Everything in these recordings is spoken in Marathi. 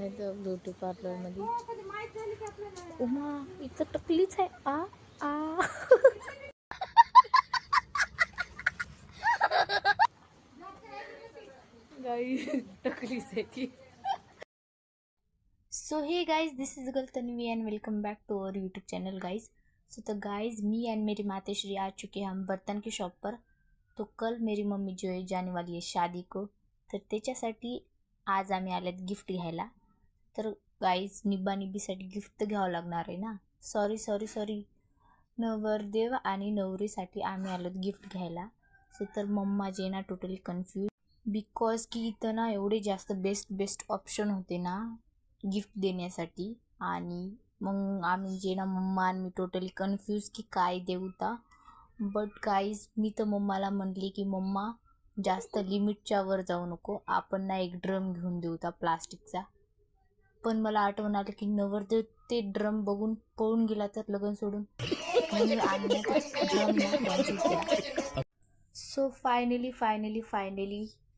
नाही तर ब्युटी पार्लरमध्ये. उमा इथं टकलीच आहे. आ आ गाईस टकलीच आहे ती. So hey guys, this is girl Tanvi and welcome back to our YouTube channel guys. So तो गाइज, मी एंड मेरी मातेश्री आ चुके हैं हम बर्तन की शॉप पर. तो कल मेरी मम्मी जो है जाने वाली है शादी को, तर त्याच्यासाठी आज आम्ही आल्यात गिफ्ट घ्यायला. तर गाईज, निब्बानिब्बीसाठी गिफ्ट तर घ्यावं लागणार आहे ना. सॉरी नवरदेव आणि नवरीसाठी आम्ही आलोत गिफ्ट घ्यायला. सो तर मम्मा जे ना टोटली कन्फ्यूज, बिकॉज की इथं ना एवढे जास्त बेस्ट ऑप्शन होते ना गिफ्ट देण्यासाठी. आणि मग आम्ही जे ना मम्मा आणि मी टोटली कन्फ्यूज की काय देऊ ता. बट गाईज, मी तर मम्माला म्हणली की मम्मा जास्त लिमिटच्या वर जाऊ नको, आपण ना एक ड्रम घेऊन देऊ ता प्लास्टिकचा. पण मला आठवण आलं की नवरदेव ते ड्रम बघून पळून गेला तर लग्न सोडून, म्हणून आम्ही ड्रम ना कॅन्सल केला. सो फायनली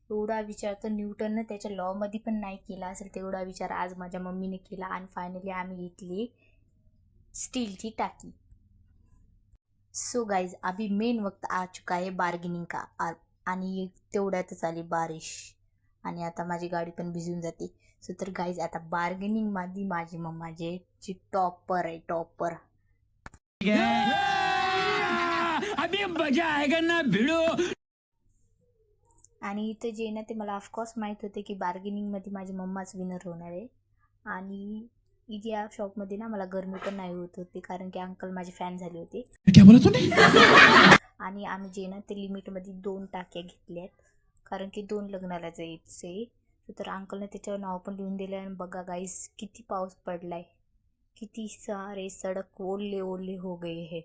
एवढा विचार तर न्यूटननं त्याच्या लॉमध्ये पण नाही केला असेल, तेवढा विचार आज माझ्या मम्मीने केला. आणि फायनली आम्ही घेतली स्टीलची टाकी. सो गाइज, अभी मेन वक्त आ चुका है बार्गेनिंग का. आणि तेवढ्यातच आली बारिश आणि आता माझी गाडी पण भिजून जाते. सो तर गाईज, आता बार्गेनिंग मध्ये माझी मम्मा जे टॉपर आहे, टॉपर. अभी मजा आएगा ना भिड़ो. आणि इथं जे ना ते मला ऑफकोर्स माहीत होते की बार्गेनिंगमध्ये माझी मम्माच विनर होणार आहे. आणि या शॉपमध्ये ना मला गरमी पण नाही होत होती, कारण की अंकल माझे फॅन झाले होते. आणि आम्ही जे ना ते लिमिटमध्ये 2 टाक्या घेतल्यात, कारण की 2 लग्नाला जायचे. तर अंकलने त्याच्यावर नाव पण लिहून दिलं. आणि बघा गाईस, किती पाऊस पडलाय, किती सारे सडक ओले हो गए है.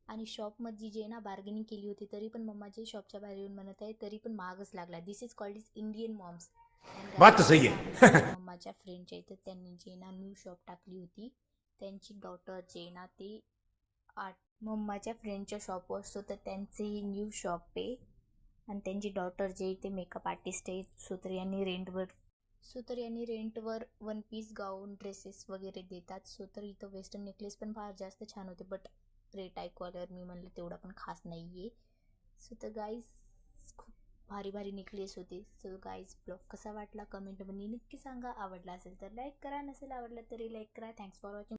आणि शॉपमध्ये जे ना बार्गेनिंग केली होती, तरी पण मम्माचे शॉपच्या बाहेर येऊन म्हणत आहे तरी पण महागच लागला. This is called is Indian moms. बात सही आहे. मम्माच्या फ्रेंडच्या इथं त्यांनी जे ना न्यू शॉप टाकली होती, त्यांची डॉटर जे ना ते मम्माच्या फ्रेंडच्या शॉपवर असतो, तर त्यांचे न्यू शॉप आहे. आणि त्यांची डॉटर जे ते मेकअप आर्टिस्ट आहे. सो तर यांनी रेंटवर 1 पीस गाऊन, ड्रेसेस वगैरे देतात. सो तर इथं वेस्टर्न नेकलेस पण फार जास्त छान होते, बट रेट ऐकवाल्यावर मी म्हणलं तेवढा पण खास नाही आहे. सो तर गाईज, खूप भारी नेकलेस होते. सो गाईज, ब्लॉग कसा वाटला कमेंटमध्ये नक्की सांगा. आवडला असेल तर लाईक करा, नसेल आवडला तरी लाईक करा. Thanks for watching.